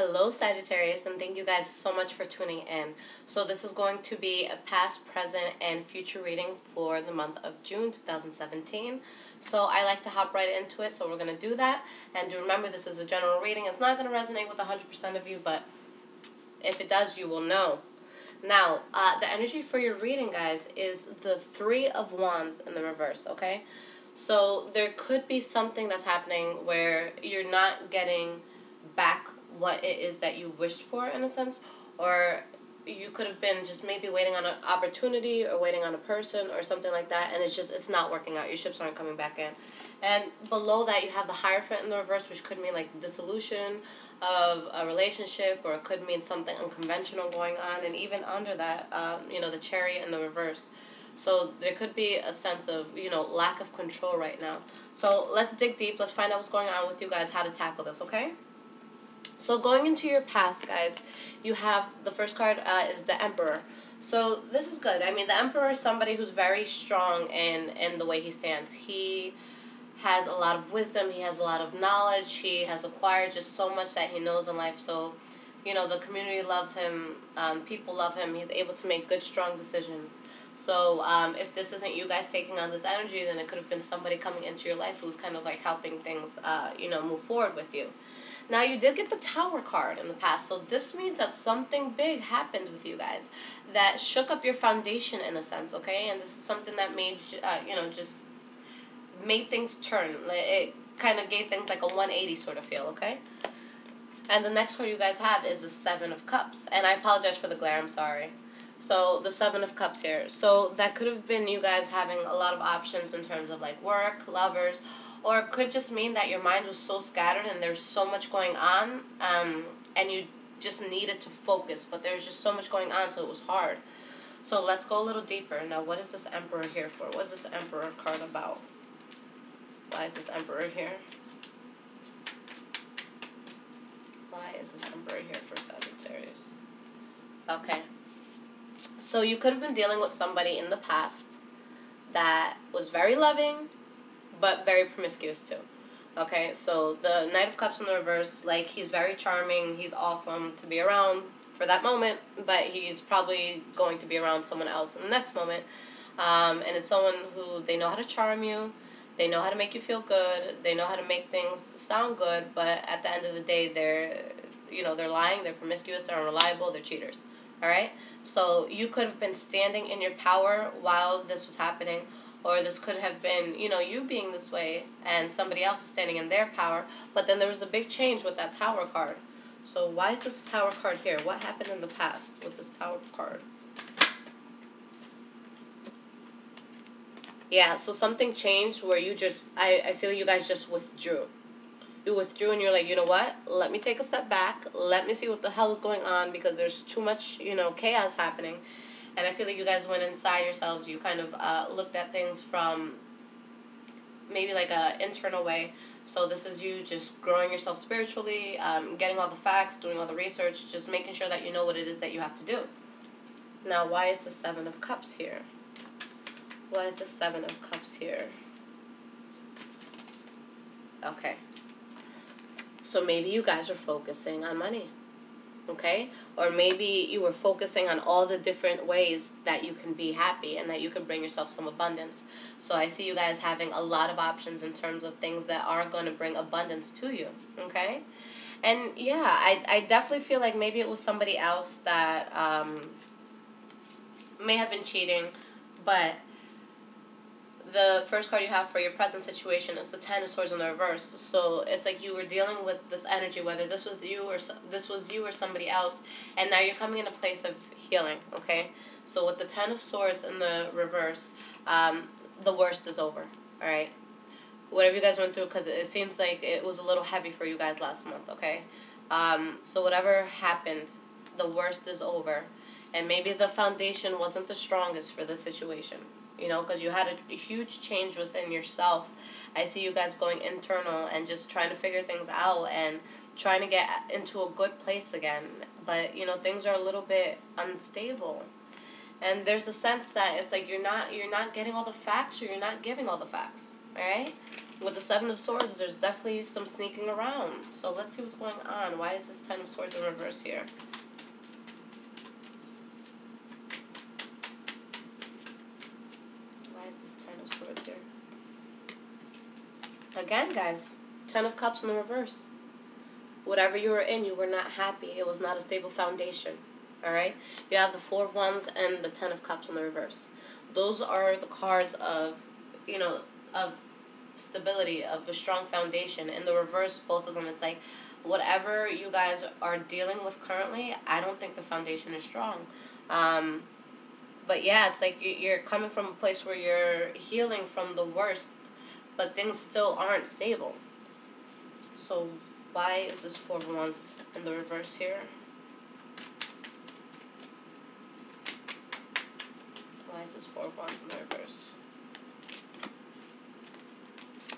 Hello Sagittarius, and thank you guys so much for tuning in. So this is going to be a past, present, and future reading for the month of June 2017. So I like to hop right into it, so we're going to do that. And do remember, this is a general reading. It's not going to resonate with 100% of you, but if it does, you will know. Now, the energy for your reading, guys, is the Three of Wands in the reverse, okay? So there could be something that's happening where you're not getting back what it is that you wished for, in a sense, or you could have been just maybe waiting on an opportunity or waiting on a person or something like that, and it's not working out. Your ships aren't coming back in. And below that, you have the Hierophant in the reverse, which could mean like dissolution of a relationship, or it could mean something unconventional going on. And even under that, the Chariot in the reverse. So there could be a sense of, lack of control right now. So let's dig deep. Let's find out what's going on with you guys, how to tackle this, okay? So going into your past, guys, you have the first card is the Emperor. So this is good. I mean, the Emperor is somebody who's very strong in the way he stands. He has a lot of wisdom. He has a lot of knowledge. He has acquired just so much that he knows in life. So, the community loves him. People love him. He's able to make good, strong decisions. So if this isn't you guys taking on this energy, then it could have been somebody coming into your life who's kind of like helping things, move forward with you. Now, you did get the Tower card in the past, so this means that something big happened with you guys that shook up your foundation in a sense, okay? And this is something that made, just made things turn. It kind of gave things like a 180 sort of feel, okay? And the next card you guys have is the Seven of Cups. And I apologize for the glare, I'm sorry. So, the Seven of Cups here. So, that could have been you guys having a lot of options in terms of like work, lovers, or it could just mean that your mind was so scattered and there's so much going on, and you just needed to focus, but there's just so much going on, so it was hard. So let's go a little deeper. Now, what is this Emperor here for? What is this Emperor card about? Why is this Emperor here? Why is this Emperor here for Sagittarius? Okay. So you could have been dealing with somebody in the past that was very loving, but very promiscuous too. Okay, so the Knight of Cups in the reverse, like, he's very charming, he's awesome to be around for that moment, but he's probably going to be around someone else in the next moment. And it's someone who, they know how to charm you, they know how to make you feel good, they know how to make things sound good, but at the end of the day, they're lying, they're promiscuous, they're unreliable, they're cheaters. Alright? So you could have been standing in your power while this was happening, or this could have been, you being this way and somebody else was standing in their power. But then there was a big change with that Tower card. So why is this Tower card here? What happened in the past with this Tower card? Yeah, so something changed where you just, I feel you guys just withdrew. You withdrew and you're like, you know what? Let me take a step back. Let me see what the hell is going on, because there's too much, chaos happening. And I feel like you guys went inside yourselves. You kind of looked at things from maybe like an internal way. So this is you just growing yourself spiritually, getting all the facts, doing all the research, just making sure that you know what it is that you have to do. Now, why is the Seven of Cups here? Why is the Seven of Cups here? Okay. So maybe you guys are focusing on money. Okay? Or maybe you were focusing on all the different ways that you can be happy and that you can bring yourself some abundance. So I see you guys having a lot of options in terms of things that are going to bring abundance to you. Okay? And yeah, I definitely feel like maybe it was somebody else that may have been cheating, but the first card you have for your present situation is the Ten of Swords in the reverse. So it's like you were dealing with this energy, whether this was you or somebody else, and now you're coming in a place of healing. Okay, so with the Ten of Swords in the reverse, the worst is over. All right, whatever you guys went through, because it seems like it was a little heavy for you guys last month. Okay, so whatever happened, the worst is over, and maybe the foundation wasn't the strongest for the situation. Because you had a huge change within yourself. I see you guys going internal and just trying to figure things out and trying to get into a good place again. But, things are a little bit unstable. And there's a sense that it's like you're not getting all the facts, or you're not giving all the facts. All right? With the Seven of Swords, there's definitely some sneaking around. So let's see what's going on. Why is this Ten of Swords in reverse here? Why is this Ten of Swords here? Again, guys, Ten of Cups in the reverse. Whatever you were in, you were not happy. It was not a stable foundation. Alright? You have the Four of Wands and the Ten of Cups in the reverse. Those are the cards of, you know, of stability, of a strong foundation. In the reverse, both of them, it's like, whatever you guys are dealing with currently, I don't think the foundation is strong. But yeah, it's like you're coming from a place where you're healing from the worst, but things still aren't stable. So why is this Four of Wands in the reverse here? Why is this Four of Wands in the reverse?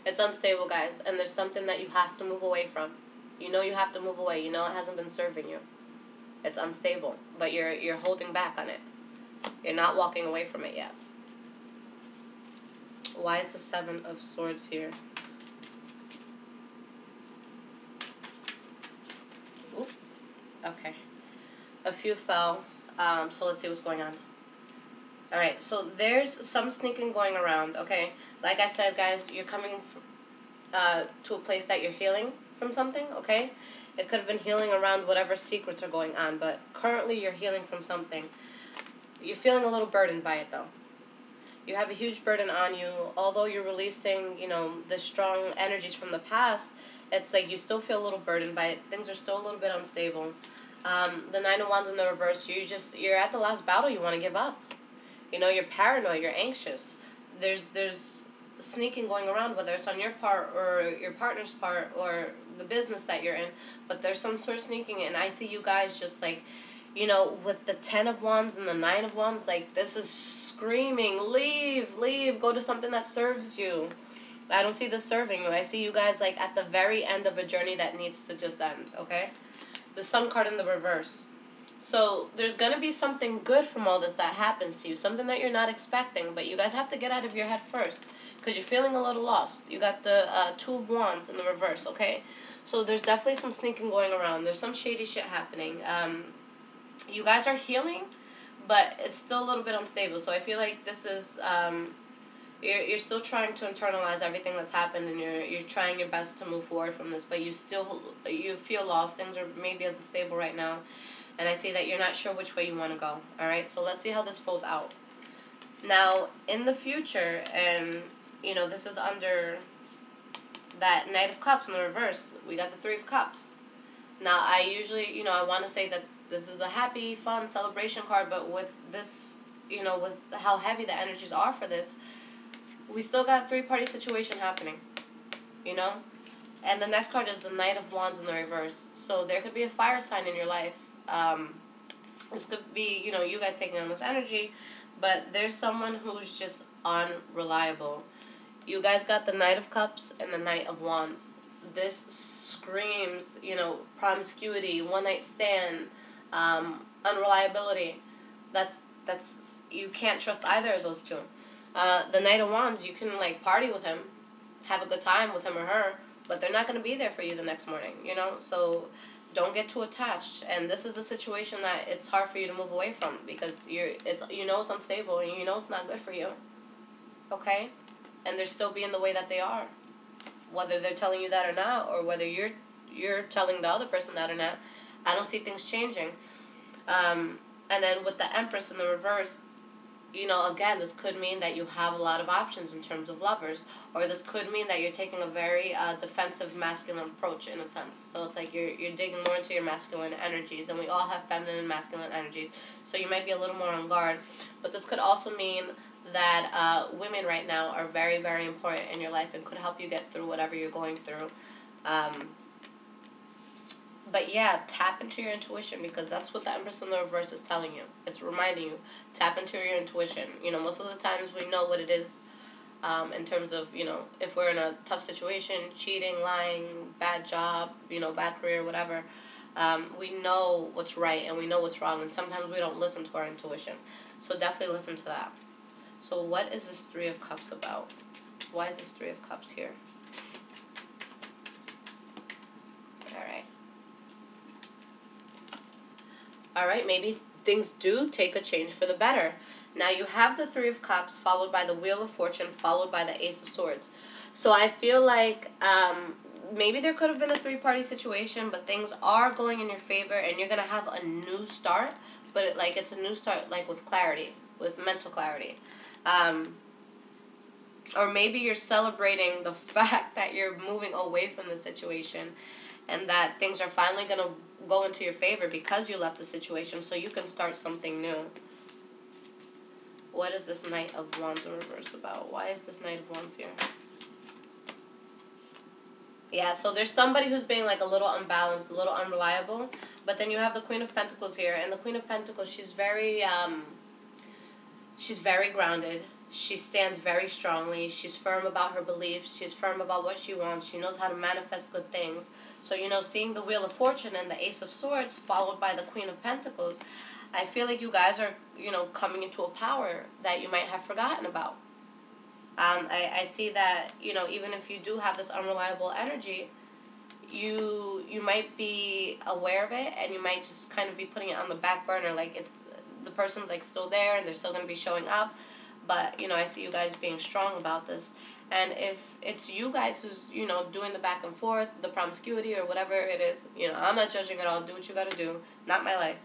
It's unstable, guys, and there's something that you have to move away from. You know you have to move away. You know it hasn't been serving you. It's unstable, but you're holding back on it. You're not walking away from it yet. Why is the Seven of Swords here? Oop. Okay. A few fell. So let's see what's going on. Alright, so there's some sneaking going around, okay? Like I said, guys, you're coming to a place that you're healing from something, okay? It could have been healing around whatever secrets are going on, but currently you're healing from something. You're feeling a little burdened by it, though. You have a huge burden on you. Although you're releasing, you know, the strong energies from the past, it's like you still feel a little burdened by it. Things are still a little bit unstable. The Nine of Wands in the reverse, you're at the last battle. You want to give up. You know, you're paranoid, you're anxious. There's sneaking going around, whether it's on your part or your partner's part or the business that you're in, but there's some sort of sneaking, and I see you guys just like, you know, with the Ten of Wands and the Nine of Wands, like, this is screaming, leave, go to something that serves you. I don't see this serving you. I see you guys, like, at the very end of a journey that needs to just end, okay? The Sun card in the reverse. So there's going to be something good from all this that happens to you, something that you're not expecting, but you guys have to get out of your head first, because you're feeling a little lost. You got the Two of Wands in the reverse, okay? So there's definitely some sneaking going around. There's some shady shit happening. You guys are healing, but it's still a little bit unstable. So I feel like this is, you're still trying to internalize everything that's happened, and you're trying your best to move forward from this, but you feel lost. Things are maybe unstable right now. And I see that you're not sure which way you want to go. Alright, so let's see how this folds out. Now, in the future, and, you know, this is under that Knight of Cups in the reverse. We got the Three of Cups. Now, I usually, you know, I want to say that this is a happy, fun celebration card, but with this, you know, with how heavy the energies are for this, we still got three-party situation happening, you know? And the next card is the Knight of Wands in the reverse. So there could be a fire sign in your life. This could be, you know, you guys taking on this energy, but there's someone who's just unreliable. You guys got the Knight of Cups and the Knight of Wands. This screams, you know, promiscuity, one-night stand, unreliability. That's you can't trust either of those two. The Knight of Wands, you can, like, party with him, have a good time with him or her, but they're not going to be there for you the next morning, you know? So don't get too attached. And this is a situation that it's hard for you to move away from, because you know it's unstable, and you know it's not good for you. Okay? And they're still being the way that they are. Whether they're telling you that or not, or whether you're telling the other person that or not, I don't see things changing. And then with the Empress in the reverse, you know, again, this could mean that you have a lot of options in terms of lovers, or this could mean that you're taking a very defensive masculine approach in a sense. So it's like you're digging more into your masculine energies, and we all have feminine and masculine energies, so you might be a little more on guard. But this could also mean that women right now are very, very important in your life and could help you get through whatever you're going through. But yeah, tap into your intuition, because that's what the Empress in the reverse is telling you. It's reminding you, tap into your intuition. You know, most of the times we know what it is in terms of, you know, if we're in a tough situation, cheating, lying, bad job, you know, bad career, whatever. We know what's right and we know what's wrong, and sometimes we don't listen to our intuition. So definitely listen to that. So what is this Three of Cups about? Why is this Three of Cups here? All right, maybe things do take a change for the better. Now you have the Three of Cups, followed by the Wheel of Fortune, followed by the Ace of Swords. So I feel like maybe there could have been a three-party situation, but things are going in your favor, and you're gonna have a new start. But it's a new start, like with clarity, with mental clarity. Or maybe you're celebrating the fact that you're moving away from the situation, and that things are finally gonna go into your favor because you left the situation, so you can start something new. What is this Knight of Wands in reverse about? Why is this Knight of Wands here? Yeah, so there's somebody who's being like a little unbalanced, a little unreliable, but then you have the Queen of Pentacles here, and the Queen of Pentacles, she's very grounded. She stands very strongly. She's firm about her beliefs. She's firm about what she wants. She knows how to manifest good things. So, seeing the Wheel of Fortune and the Ace of Swords followed by the Queen of Pentacles, I feel like you guys are, coming into a power that you might have forgotten about. I see that, even if you do have this unreliable energy, you might be aware of it, and you might just kind of be putting it on the back burner. Like, the person's, like, still there, and they're still going to be showing up. But, I see you guys being strong about this. And if it's you guys who's, doing the back and forth, the promiscuity or whatever it is, I'm not judging at all. Do what you got to do. Not my life.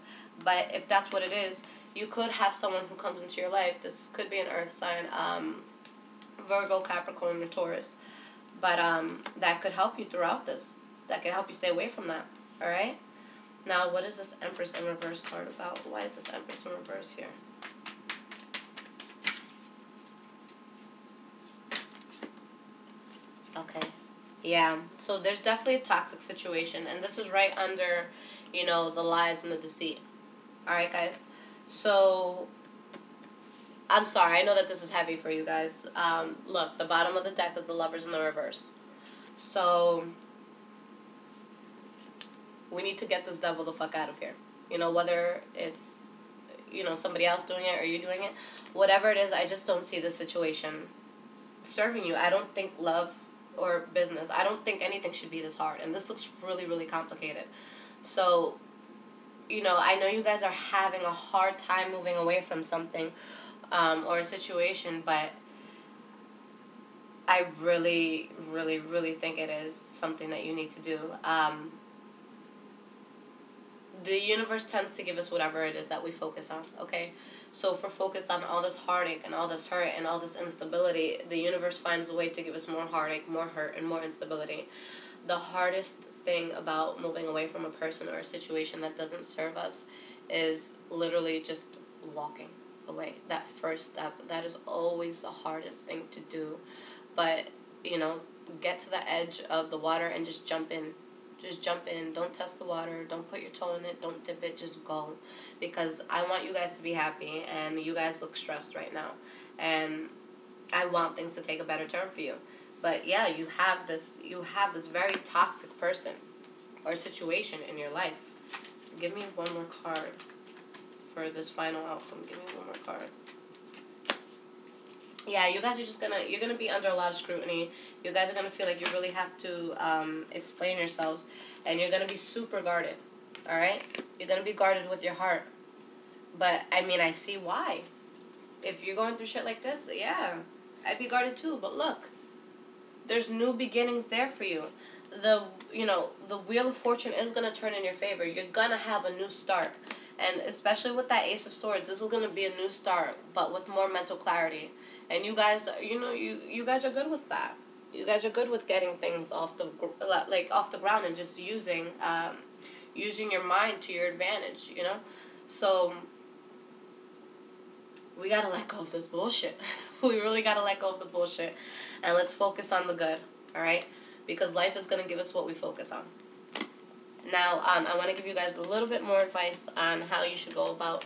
But if that's what it is, you could have someone who comes into your life. This could be an earth sign, Virgo, Capricorn, or Taurus. But that could help you throughout this. That could help you stay away from that. All right? Now, what is this Empress in reverse card about? Why is this Empress in reverse here? Okay. Yeah. So there's definitely a toxic situation. And this is right under, the lies and the deceit. Alright, guys? So, I'm sorry. I know that this is heavy for you guys. Look, the bottom of the deck is the Lovers in the reverse. So, we need to get this devil the fuck out of here. Whether it's, somebody else doing it or you doing it. Whatever it is, I just don't see the situation serving you. I don't think love or business, I don't think anything should be this hard. And this looks really, really complicated. So, I know you guys are having a hard time moving away from something or a situation, but I really, really, really think it is something that you need to do. The universe tends to give us whatever it is that we focus on, okay? So if we're focused on all this heartache and all this hurt and all this instability, the universe finds a way to give us more heartache, more hurt, and more instability. The hardest thing about moving away from a person or a situation that doesn't serve us is literally just walking away. That first step, that is always the hardest thing to do. But, get to the edge of the water and just jump in. Just jump in. Don't test the water. Don't put your toe in it. Don't dip it. Just go. Because I want you guys to be happy, and you guys look stressed right now. And I want things to take a better turn for you. But yeah, you have this very toxic person or situation in your life. Give me one more card for this final outcome. Give me one more card. Yeah, you guys are you're gonna be under a lot of scrutiny. You guys are gonna feel like you really have to explain yourselves, and you're gonna be super guarded. All right, you're gonna be guarded with your heart. But I see why. If you're going through shit like this, yeah, I'd be guarded too. But look, there's new beginnings there for you. The Wheel of Fortune is gonna turn in your favor. You're gonna have a new start, and especially with that Ace of Swords, this is gonna be a new start, but with more mental clarity. And you guys, you guys are good with that. You guys are good with getting things off the ground and just using your mind to your advantage. So we gotta let go of this bullshit. We really gotta let go of the bullshit, and let's focus on the good. All right, because life is gonna give us what we focus on. Now, I want to give you guys a little bit more advice on how you should go about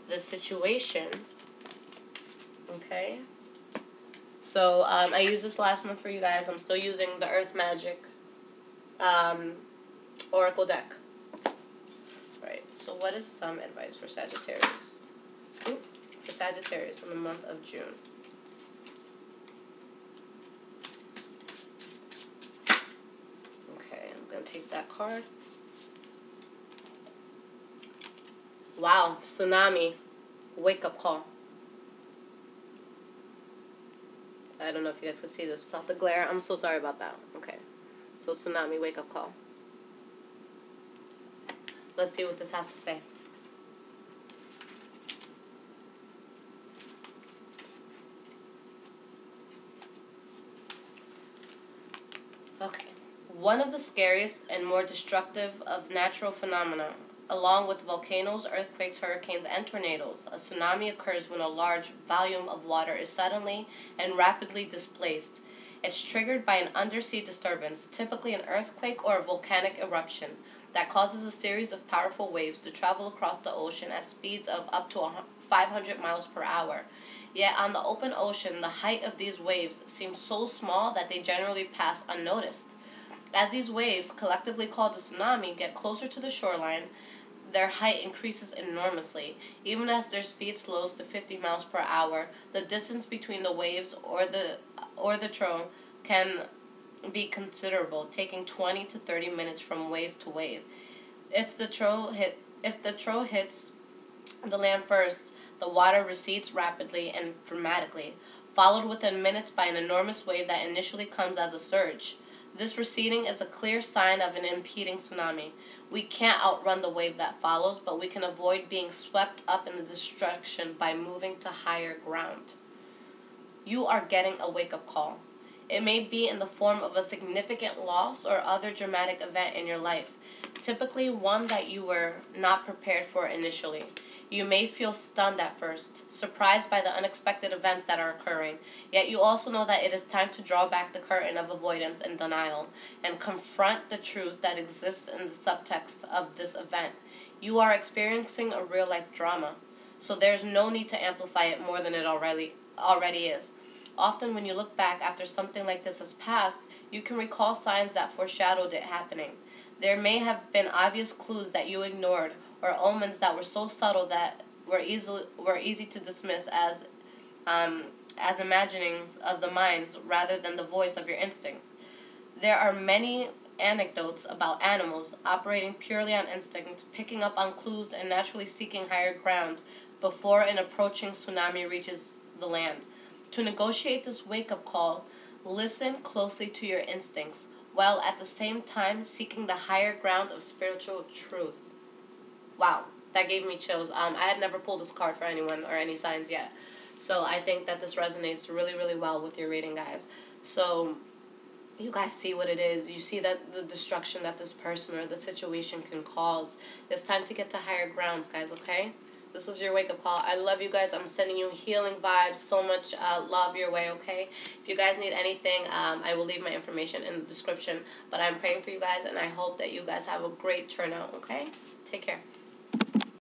this situation. Okay. So, I used this last month for you guys. I'm still using the Earth Magic Oracle deck. Right. So, what is some advice for Sagittarius? For Sagittarius in the month of June. Okay, I'm going to take that card. Wow, tsunami, wake-up call. I don't know if you guys can see this without the glare. I'm so sorry about that. Okay. So, tsunami, wake-up call. Let's see what this has to say. Okay. One of the scariest and more destructive of natural phenomena, along with volcanoes, earthquakes, hurricanes, and tornadoes, a tsunami occurs when a large volume of water is suddenly and rapidly displaced. It's triggered by an undersea disturbance, typically an earthquake or a volcanic eruption, that causes a series of powerful waves to travel across the ocean at speeds of up to 500 miles per hour. Yet on the open ocean, the height of these waves seems so small that they generally pass unnoticed. As these waves, collectively called a tsunami, get closer to the shoreline, their height increases enormously. Even as their speed slows to 50 miles per hour, the distance between the waves or the trough can be considerable, taking 20 to 30 minutes from wave to wave. If the trough hits the land first, the water recedes rapidly and dramatically, followed within minutes by an enormous wave that initially comes as a surge. This receding is a clear sign of an impending tsunami. We can't outrun the wave that follows, but we can avoid being swept up in the destruction by moving to higher ground. You are getting a wake-up call. It may be in the form of a significant loss or other dramatic event in your life, typically one that you were not prepared for initially. You may feel stunned at first, surprised by the unexpected events that are occurring, yet you also know that it is time to draw back the curtain of avoidance and denial and confront the truth that exists in the subtext of this event. You are experiencing a real-life drama, so there's no need to amplify it more than it already is. Often when you look back after something like this has passed, you can recall signs that foreshadowed it happening. There may have been obvious clues that you ignored, or omens that were so subtle that were easy to dismiss as imaginings of the minds rather than the voice of your instinct. There are many anecdotes about animals operating purely on instinct, picking up on clues and naturally seeking higher ground before an approaching tsunami reaches the land. To negotiate this wake-up call, listen closely to your instincts, while at the same time seeking the higher ground of spiritual truth. Wow, that gave me chills. I had never pulled this card for anyone or any signs yet. So I think that this resonates really, really well with your reading, guys. So you guys see what it is. You see that the destruction that this person or the situation can cause. It's time to get to higher grounds, guys, okay? This was your wake-up call. I love you guys. I'm sending you healing vibes. So much love your way, okay? If you guys need anything, I will leave my information in the description. But I'm praying for you guys, and I hope that you guys have a great turnout, okay? Take care.